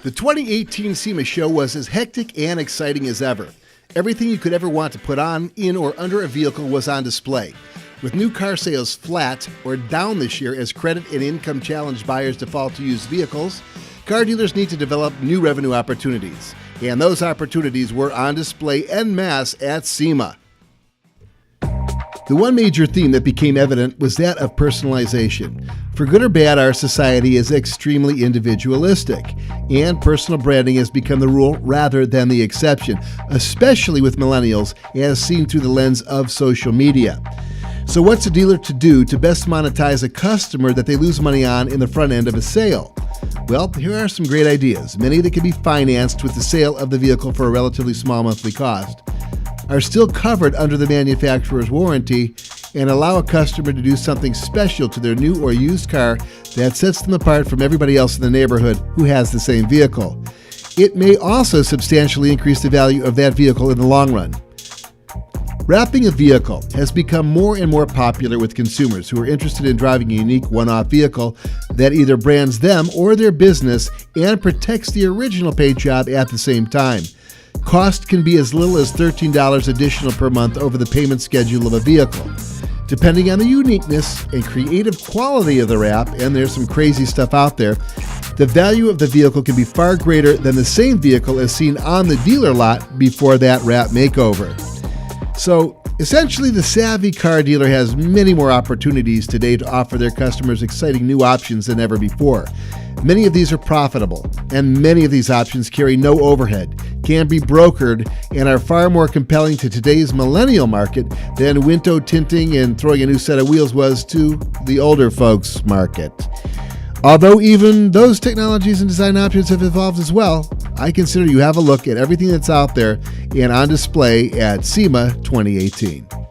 The 2018 SEMA show was as hectic and exciting as ever. Everything you could ever want to put on, in, or under a vehicle was on display. With new car sales flat or down this year as credit and income challenged buyers default to used vehicles, car dealers need to develop new revenue opportunities. And those opportunities were on display en masse at SEMA. The one major theme that became evident was that of personalization. For good or bad, our society is extremely individualistic, and personal branding has become the rule rather than the exception, especially with millennials, as seen through the lens of social media. So what's a dealer to do to best monetize a customer that they lose money on in the front end of a sale? Well, here are some great ideas, many that can be financed with the sale of the vehicle for a relatively small monthly cost, are still covered under the manufacturer's warranty, and allow a customer to do something special to their new or used car that sets them apart from everybody else in the neighborhood who has the same vehicle. It may also substantially increase the value of that vehicle in the long run. Wrapping a vehicle has become more and more popular with consumers who are interested in driving a unique one-off vehicle that either brands them or their business and protects the original paint job at the same time. Cost can be as little as $13 additional per month over the payment schedule of a vehicle. Depending on the uniqueness and creative quality of the wrap, and there's some crazy stuff out there, the value of the vehicle can be far greater than the same vehicle as seen on the dealer lot before that wrap makeover. So essentially, the savvy car dealer has many more opportunities today to offer their customers exciting new options than ever before. Many of these are profitable, and many of these options carry no overhead, can be brokered, and are far more compelling to today's millennial market than window tinting and throwing a new set of wheels was to the older folks' market. Although even those technologies and design options have evolved as well, I consider you have a look at everything that's out there and on display at SEMA 2018.